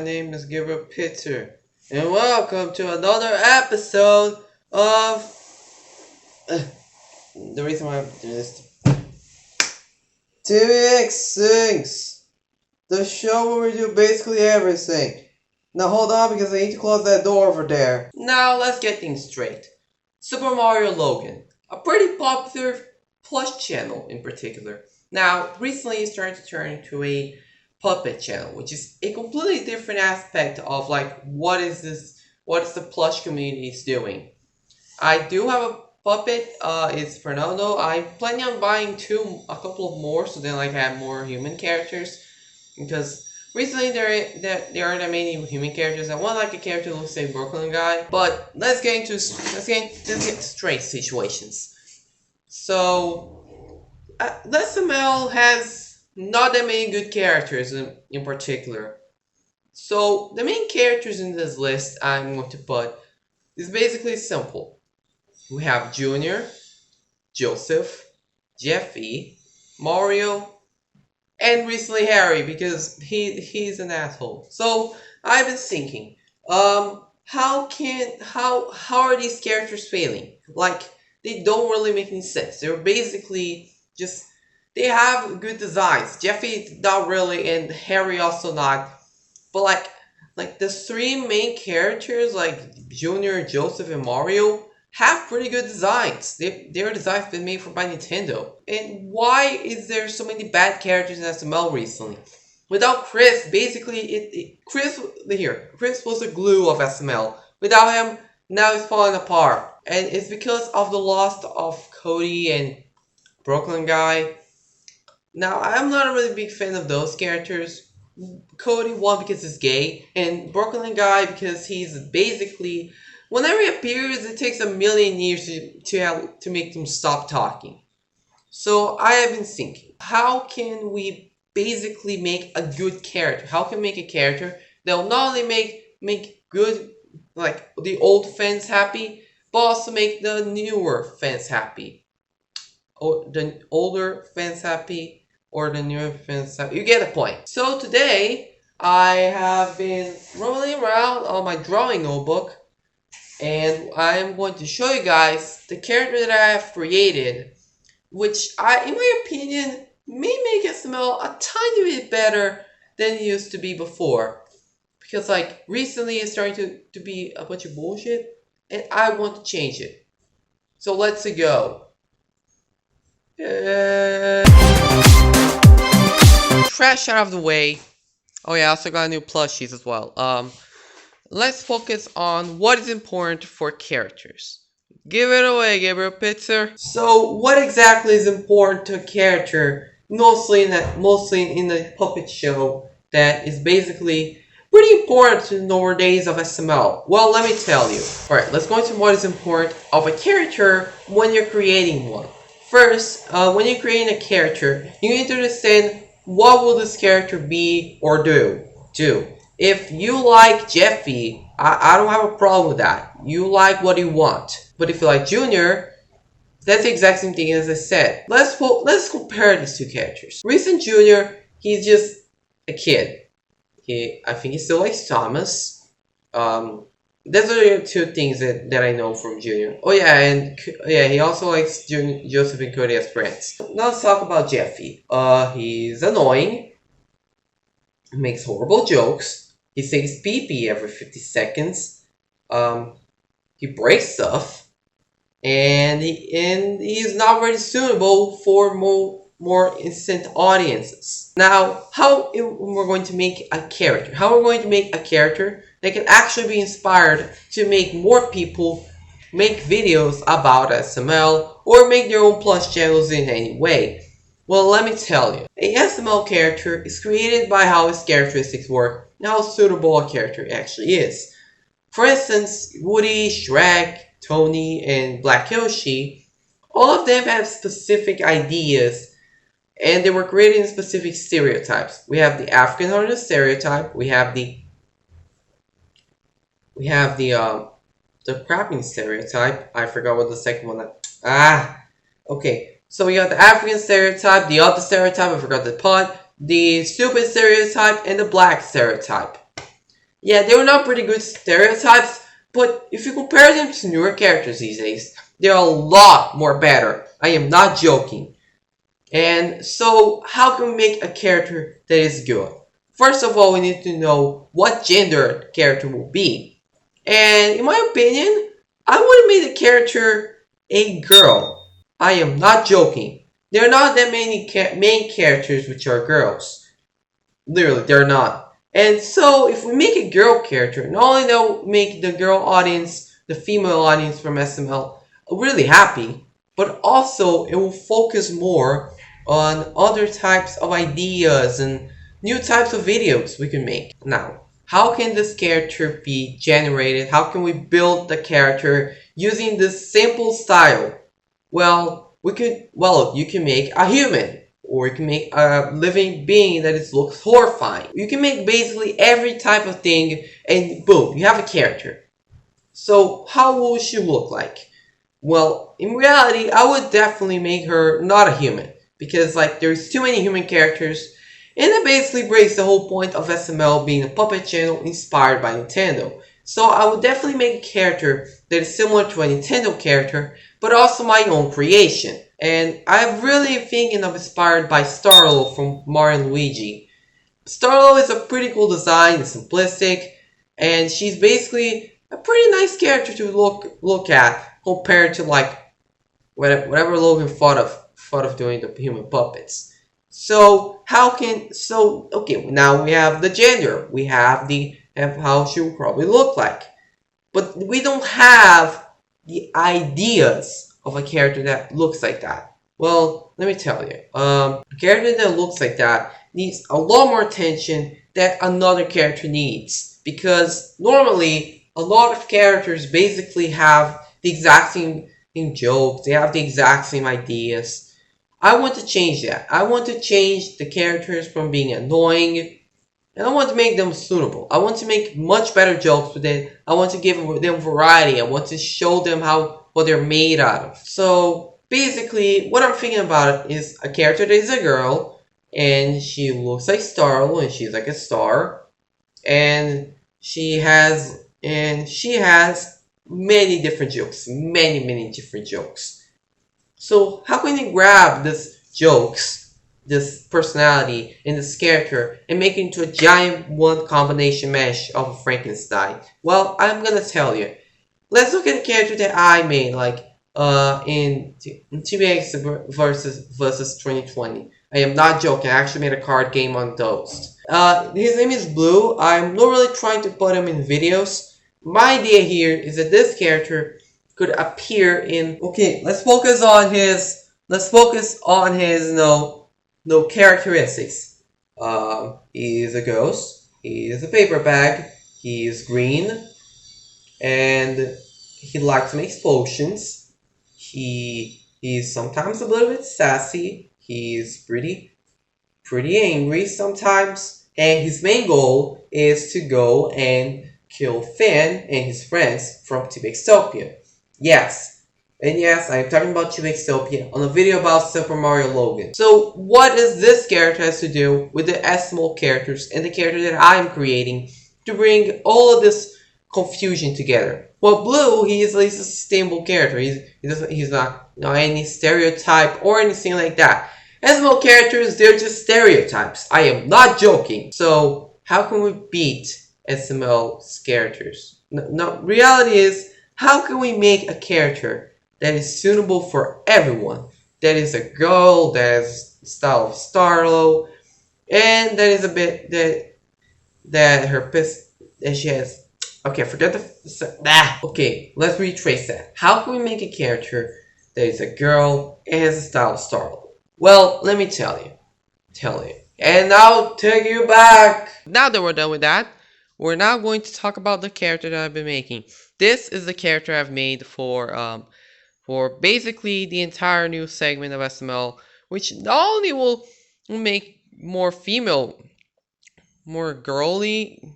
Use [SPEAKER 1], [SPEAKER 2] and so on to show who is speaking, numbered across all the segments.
[SPEAKER 1] name is Jeffy Torture, and welcome to another episode of the reason why I'm doing this. Tvx Thingz, the show where we do basically everything. Now hold on because I need to close that door over there. Now let's get things straight. Super Mario Logan, a pretty popular plush channel in particular. Now recently it started to turn into a puppet channel, which is a completely different aspect of like what is the plush community is doing. I do have a puppet, it's Fernando. I'm planning on buying a couple of more, so then like I have more human characters, because recently there aren't that many human characters. I want like a character who looks like a Brooklyn guy. But let's get to straight situations. So SML has not that many good characters in particular. So the main characters in this list I'm going to put is basically simple. We have Junior, Joseph, Jeffy, Mario, and recently Harry, because he's an asshole. So I've been thinking, how are these characters failing? Like, they don't really make any sense. They're basically just, they have good designs. Jeffy not really, and Harry also not. But like the three main characters, like Junior, Joseph, and Mario, have pretty good designs. Their designs have been made by Nintendo. And why is there so many bad characters in SML recently? Without Chris, basically, Chris was the glue of SML. Without him, now it's falling apart. And it's because of the loss of Cody and Brooklyn guy. Now, I'm not a really big fan of those characters. Cody, one, because he's gay, and Brooklyn guy because he's basically, whenever he appears, it takes a million years to make them stop talking. So I have been thinking, how can we basically make a good character? How can we make a character that will not only make good, like, the old fans happy, but also make the newer fans happy? Or the older fans happy, or the newer fans happy. You get the point. So today, I have been rolling around on my drawing notebook, and I'm going to show you guys the character that I have created, which in my opinion, may make SML a tiny bit better than it used to be before. Because like, recently it's starting to be a bunch of bullshit, and I want to change it. So let's go. Trash out of the way. Oh yeah, I also got new plushies as well. Let's focus on what is important for characters. Give it away, Gabriel Pitzer. So, what exactly is important to a character? Mostly in the puppet show that is basically pretty important in the lower days of SML. Well, let me tell you. Alright, let's go into what is important of a character when you're creating one. First, when you're creating a character, you need to understand what will this character be or do. If you like Jeffy, I don't have a problem with that. You like what you want. But if you like Junior, that's the exact same thing as I said. Let's compare these two characters. Recent Junior, he's just a kid. I think he still likes Thomas. Those are the two things that I know from Junior. Oh yeah, and yeah, he also likes Joseph and Cody as friends. Now let's talk about Jeffy. He's annoying. He makes horrible jokes. He says pee-pee every 50 seconds. He breaks stuff. And he's not very suitable for more instant audiences. Now, how we're going to make a character? How we're going to make a character that can actually be inspired to make more people make videos about SML or make their own plush channels in any way? Well, let me tell you. A SML character is created by how his characteristics work and how suitable a character actually is. For instance, Woody, Shrek, Tony, and Black Yoshi, all of them have specific ideas, and they were created in specific stereotypes. We have the African Horror stereotype. We have the crapping stereotype. I forgot what the second one. Okay. So we got the African stereotype, the other stereotype. I forgot the part. The stupid stereotype and the black stereotype. Yeah, they were not pretty good stereotypes, but if you compare them to newer characters these days, they're a lot more better. I am not joking. And so, how can we make a character that is good? First of all, we need to know what gender the character will be. And in my opinion, I would have made the character a girl. I am not joking. There are not that many main characters which are girls. Literally, they're not. And so, if we make a girl character, not only that we make the girl audience, the female audience from SML, really happy, but also it will focus more on other types of ideas and new types of videos we can make. Now, how can this character be generated? How can we build the character using this simple style? You can make a human, or you can make a living being that is looks horrifying. You can make basically every type of thing, and boom, you have a character. So how will she look like? Well, in reality, I would definitely make her not a human, because like there's too many human characters, and it basically breaks the whole point of SML being a puppet channel inspired by Nintendo. So I would definitely make a character that is similar to a Nintendo character, but also my own creation. And I'm really thinking of inspired by Starla from Mario and Luigi. Starla is a pretty cool design, it's simplistic, and she's basically a pretty nice character to look at compared to like whatever Logan thought of doing the human puppets. So okay, now we have the gender, we have the have how she will probably look like, but we don't have the ideas of a character that looks like that. Well, let me tell you, a character that looks like that needs a lot more attention that another character needs, because normally a lot of characters basically have the exact same jokes, they have the exact same ideas. I want to change that. I want to change the characters from being annoying, and I want to make them suitable. I want to make much better jokes with it. I want to give them variety. I want to show them what they're made out of. So basically, what I'm thinking about is a character that is a girl, and she looks like Starla, and she's like a star, and she has many different jokes, many different jokes. So how can you grab this jokes, this personality, and this character and make it into a giant one combination mesh of a Frankenstein? Well, I'm gonna tell you. Let's look at the character that I made, like in Tvx versus 2020. I am not joking. I actually made a card game on those. His name is Blue. I'm not really trying to put him in videos. My idea here is that this character could appear in. Okay, let's focus on his. Let's focus on his no characteristics. He is a ghost. He is a paper bag. He is green, and he likes to make potions. He's sometimes a little bit sassy. He's pretty angry sometimes, and his main goal is to go and kill Finn and his friends from Tvx Topia. Yes, and yes, I'm talking about Tvx Topia on a video about Super Mario Logan. So what does this character has to do with the SML characters and the character that I'm creating to bring all of this confusion together? Well, Blue, he is at least a sustainable character. He's not any stereotype or anything like that. SML characters, they're just stereotypes. I am not joking. So how can we beat SML's characters? No, reality is, how can we make a character that is suitable for everyone? That is a girl, that is the style of Starlo, and that is a bit that her piss that she has. Okay, forget the Okay, let's retrace that. How can we make a character that is a girl and has a style of Starlo? Well, let me tell you. And I'll take you back. Now that we're done with that, we're now going to talk about the character that I've been making. This is the character I've made for basically the entire new segment of SML, which not only will make more female, more girly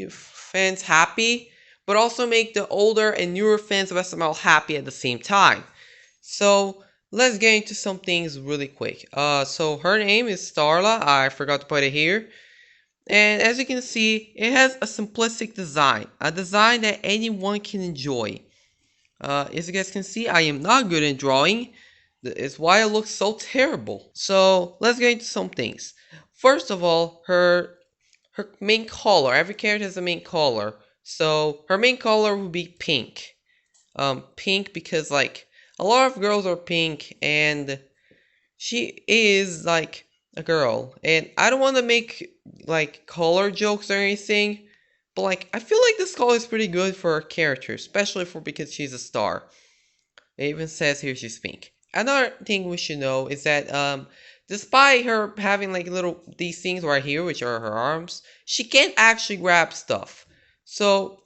[SPEAKER 1] fans happy, but also make the older and newer fans of SML happy at the same time. So let's get into some things really quick. So her name is Starla. I forgot to put it here. And as you can see, it has a simplistic design, a design that anyone can enjoy. As you guys can see, I am not good at drawing. It's why it looks so terrible. So let's get into some things. First of all, her main color. Every character has a main color. So her main color would be pink. Pink because like a lot of girls are pink, and she is like a girl. And I don't want to make like color jokes or anything, but like I feel like this color is pretty good for her character, especially for because she's a star. It even says here she's pink. Another thing we should know is that despite her having like little these things right here, which are her arms, she can't actually grab stuff. So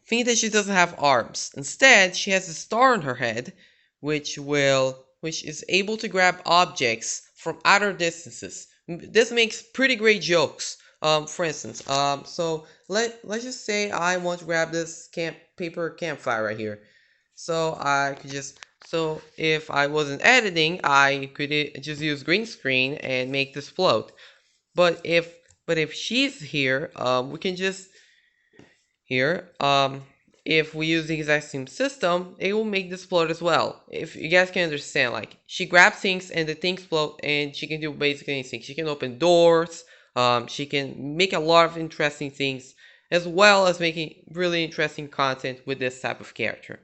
[SPEAKER 1] think that she doesn't have arms. Instead, she has a star on her head, which is able to grab objects from outer distances. This makes pretty great jokes. For instance, so let's just say I want to grab this paper campfire right here. So I could just so if I wasn't editing, I could just use green screen and make this float. But if she's here, we can just here. If we use the exact same system, it will make this float as well. If you guys can understand, like she grabs things and the things float, and she can do basically anything. She can open doors. She can make a lot of interesting things, as well as making really interesting content with this type of character.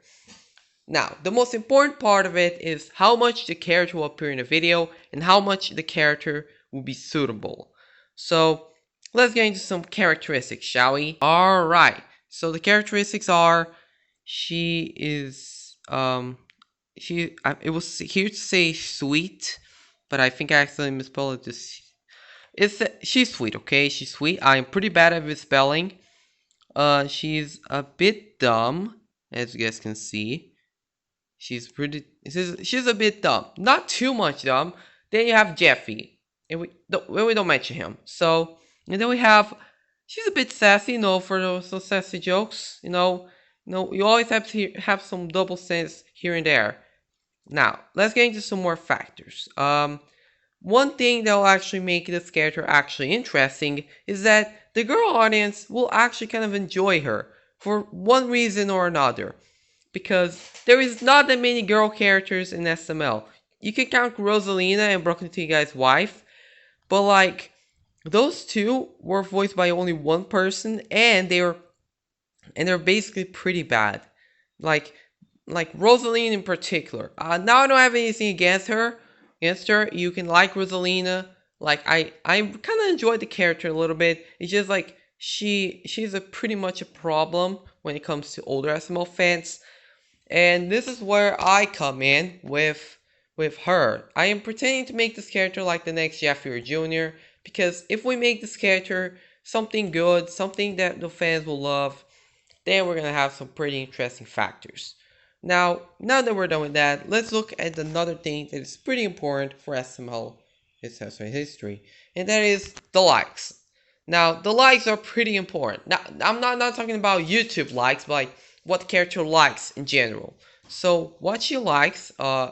[SPEAKER 1] Now, the most important part of it is how much the character will appear in the video and how much the character will be suitable. So, let's get into some characteristics, shall we? Alright, so the characteristics are, she is, it was here to say sweet, but I think I accidentally misspelled it she's sweet, okay? She's sweet. I'm pretty bad at misspelling. She's a bit dumb, as you guys can see. She's a bit dumb, not too much dumb. Then you have Jeffy, and we don't mention him. So and then we have she's a bit sassy, for those sassy jokes. You always have to have some double sense here and there. Now let's get into some more factors. One thing that will actually make this character actually interesting is that the girl audience will actually kind of enjoy her for one reason or another, because there is not that many girl characters in SML. You can count Rosalina and Broken T Guy's wife, but like those two were voiced by only one person, and they're basically pretty bad. Like like Rosaline in particular. Now I don't have anything against her. You can like Rosalina. Like I kind of enjoyed the character a little bit. It's just like she's a pretty much a problem when it comes to older SML fans. And this is where I come in with her. I am pretending to make this character like the next Jeffy or Junior, because if we make this character something good, something that the fans will love, then we're gonna have some pretty interesting factors. Now that we're done with that, let's look at another thing that is pretty important for SML history, and that is the likes. Now, the likes are pretty important. Now, I'm not talking about YouTube likes, but like what the character likes in general. So, what she likes, I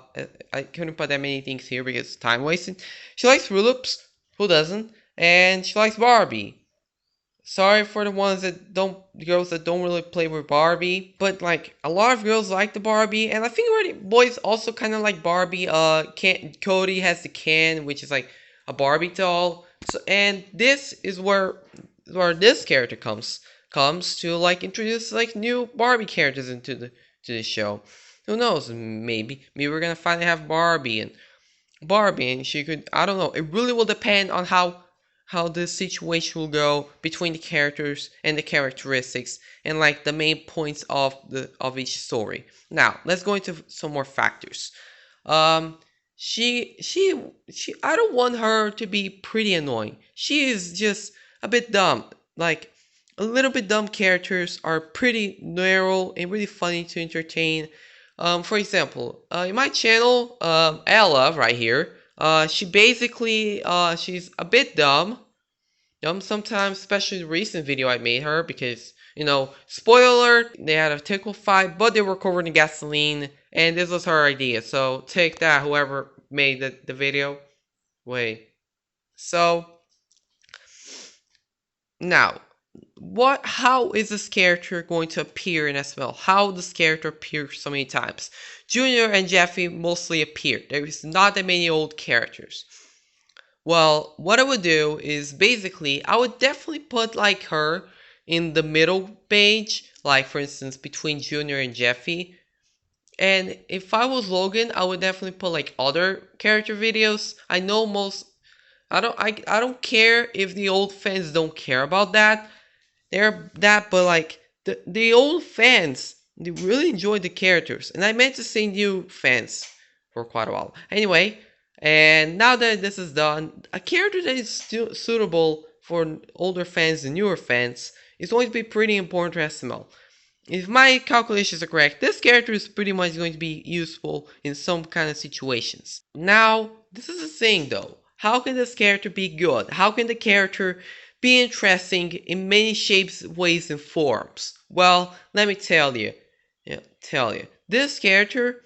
[SPEAKER 1] couldn't put that many things here because it's time wasting. She likes Fruit Loops, who doesn't? And she likes Barbie. Sorry for the girls that don't really play with Barbie, but like a lot of girls like the Barbie, and I think already boys also kind of like Barbie. Cody has the can, which is like a Barbie doll. So, and this is where this character comes to like introduce like new Barbie characters into the show. Who knows? Maybe we're gonna finally have Barbie, and she could. I don't know. It really will depend on how the situation will go between the characters and the characteristics and like the main points of each story. Now let's go into some more factors. Um, she I don't want her to be pretty annoying. She is just a bit dumb. Like a little bit dumb characters are pretty narrow and really funny to entertain. For example, in my channel, Ella right here, she basically she's a bit dumb. Sometimes, especially the recent video I made her, because spoiler alert, they had a tickle fight, but they were covered in gasoline, and this was her idea. So take that, whoever made the video. Wait. So Now, how is this character going to appear in SML? How does this character appear so many times? Junior and Jeffy mostly appear. There is not that many old characters. Well, what I would do is basically, I would definitely put like her in the middle page, like for instance, between Junior and Jeffy. And if I was Logan, I would definitely put like other character videos. I know most, I don't care if the old fans don't care about that. But like the old fans, they really enjoyed the characters, and I meant to say new fans for quite a while. Anyway, and now that this is done, a character that is still suitable for older fans and newer fans is going to be pretty important to SML. If my calculations are correct, this character is pretty much going to be useful in some kind of situations. Now, this is the thing though. How can this character be good? How can the character be interesting in many shapes, ways, and forms? Well, let me tell you. This character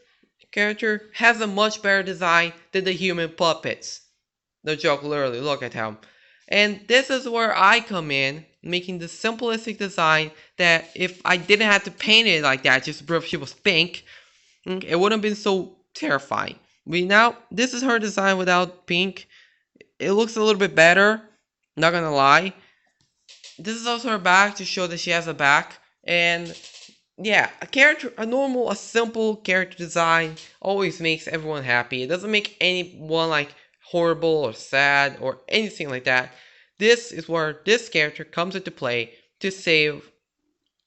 [SPEAKER 1] has a much better design than the human puppets. No joke, literally, look at him. And this is where I come in, making the simplistic design that if I didn't have to paint it like that, just to prove she was pink, it wouldn't have been so terrifying. This is her design without pink. It looks a little bit better, not gonna lie. This is also her back to show that she has a back. And yeah, a simple character design always makes everyone happy. It doesn't make anyone like horrible or sad or anything like that. This is where this character comes into play to save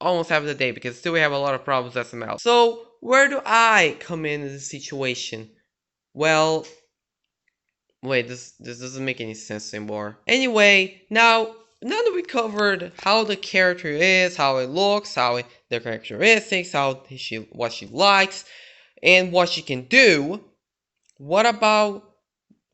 [SPEAKER 1] almost half of the day, because still we have a lot of problems with SML. So where do I come in this situation? Well, wait, this doesn't make any sense anymore. Anyway, now that we covered how the character is, how it looks, their characteristics, what she likes, and what she can do, what about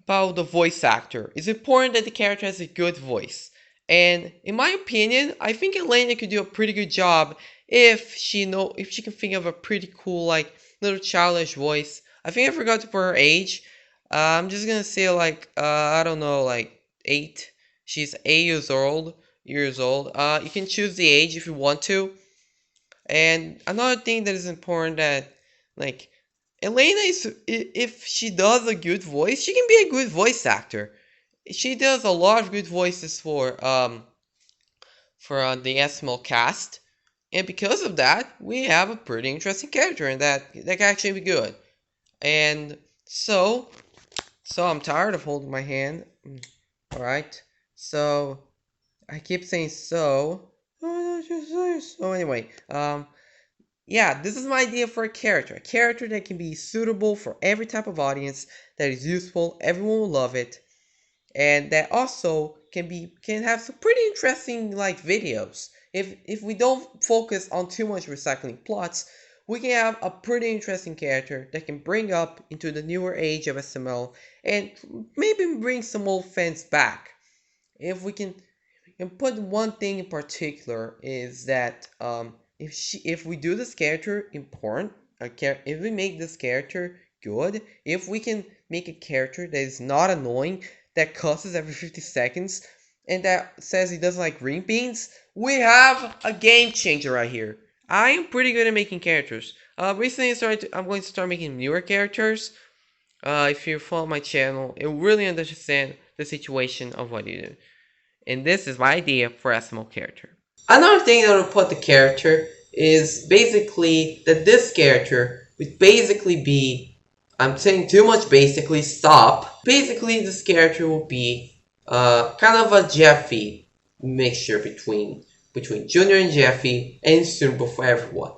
[SPEAKER 1] the voice actor? It's important that the character has a good voice. And in my opinion, I think Elena could do a pretty good job if she can think of a pretty cool, like, little childish voice. I think I forgot to put her age. I'm just gonna say like I don't know, like 8. She's 8 years old. You can choose the age if you want to. And another thing that is important, that like Elena is, if she does a good voice, she can be a good voice actor. She does a lot of good voices for the SML cast, and because of that, we have a pretty interesting character, and that can actually be good. And so I'm tired of holding my hand. All right. So I keep saying so. So anyway, yeah, this is my idea for a character that can be suitable for every type of audience, that is useful, everyone will love it, and that also can have some pretty interesting like videos. If we don't focus on too much recycling plots, we can have a pretty interesting character that can bring up into the newer age of SML and maybe bring some old fans back. If we can, and put one thing in particular is that if we do this character important, if we make this character good, if we can make a character that is not annoying, that cusses every 50 seconds, and that says he doesn't like green beans, we have a game changer right here. I am pretty good at making characters. Recently I'm going to start making newer characters. If you follow my channel, you'll really understand the situation of what you do. And this is my idea for SML character. Another thing that will put the character is basically that this character would basically be, I'm saying too much basically, stop. Basically this character will be kind of a Jeffy mixture between Junior and Jeffy, and suitable for everyone.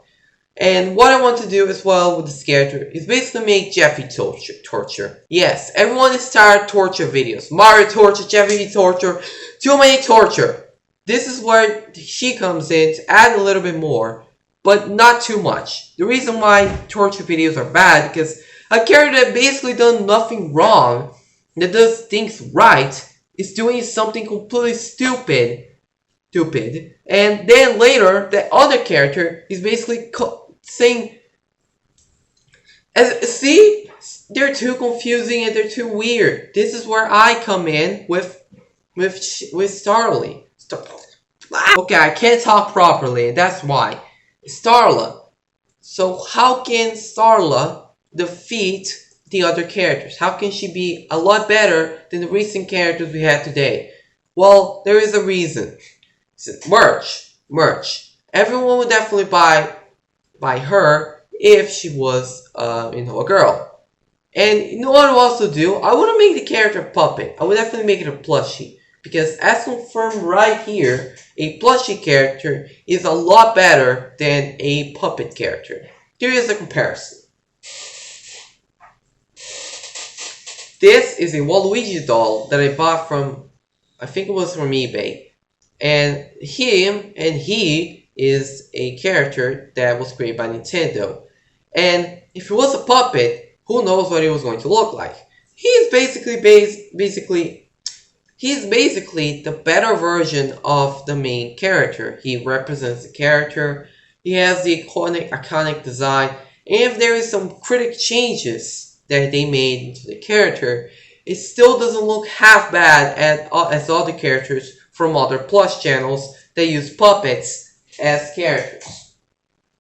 [SPEAKER 1] And what I want to do as well with this character is basically make Jeffy Torture. Yes, everyone is tired of torture videos. Mario Torture, Jeffy Torture, too many torture. This is where she comes in to add a little bit more, but not too much. The reason why torture videos are bad because a character that basically does nothing wrong, that does things right, is doing something completely stupid, and then later the other character is basically saying, see, they're too confusing and they're too weird. This is where I come in with Starla. Okay, I can't talk properly, and that's why. Starla. So how can Starla defeat the other characters? How can she be a lot better than the recent characters we had today? Well, there is a reason. Merch. Merch. Everyone would definitely buy her if she was a girl. And you know what I would also do? I wouldn't make the character a puppet. I would definitely make it a plushie. Because as confirmed right here, a plushie character is a lot better than a puppet character. Here is a comparison. This is a Waluigi doll that I bought from, I think it was from eBay. And he is a character that was created by Nintendo. And if he was a puppet, who knows what he was going to look like. He's basically the better version of the main character. He represents the character. He has the iconic design. And if there is some critic changes that they made into the character, it still doesn't look half bad as other characters from other plush channels that use puppets as characters.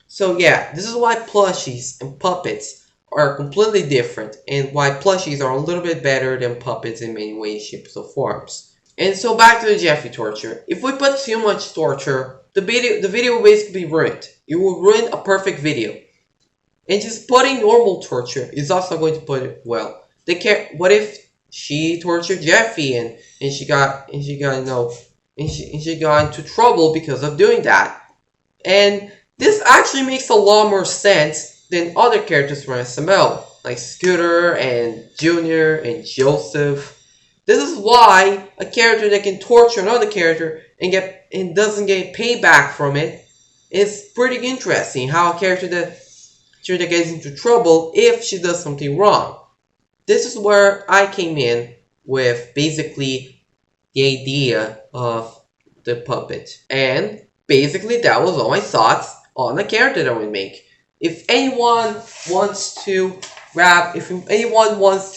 [SPEAKER 1] So yeah, this is why plushies and puppets are completely different, and why plushies are a little bit better than puppets in many ways, shapes, or forms. And so back to the Jeffy Torture. If we put too much torture, the video will basically be ruined. It will ruin a perfect video. And just putting normal torture is also going to put it well. What if she tortured Jeffy and she got into trouble because of doing that? And this actually makes a lot more sense than other characters from SML, like Scooter and Junior and Joseph. This is why a character that can torture another character and doesn't get payback from it is pretty interesting. How a character that gets into trouble if she does something wrong. This is where I came in with basically the idea of the puppet. And basically that was all my thoughts on the character that we make. If anyone wants to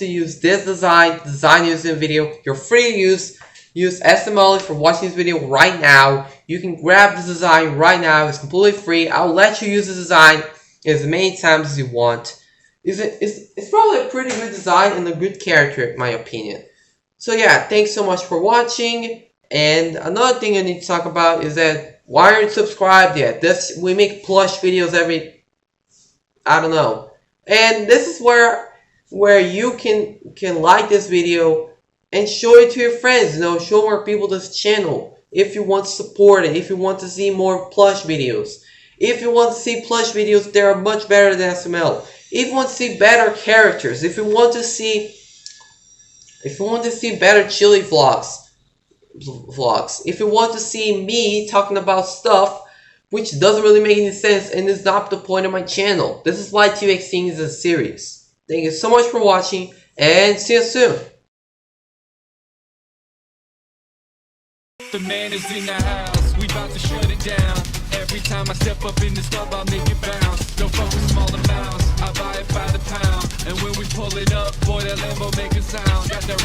[SPEAKER 1] use this design using the video, you're free to use SML for watching this video right now. You can grab this design right now. It's completely free. I'll let you use the design as many times as you want. It's probably a pretty good design and a good character in my opinion. So yeah, thanks so much for watching. And another thing I need to talk about is that why aren't you subscribed yet? We make plush videos I don't know. And this is where you can like this video and show it to your friends. Show more people this channel. If you want to support it, if you want to see more plush videos. If you want to see plush videos, they are much better than SML. If you want to see better characters, if you want to see better chili vlogs, if you want to see me talking about stuff which doesn't really make any sense and is not the point of my channel. This is why Tvx Thingz is a series. Thank you so much for watching, and see you soon.
[SPEAKER 2] The man is in the house, we about to shut it down. Every time I step up in this club, I'll make it bounce. No fuck with small amounts, I buy it by the pound. And when we pull it up, boy, that Lambo make a sound. Got that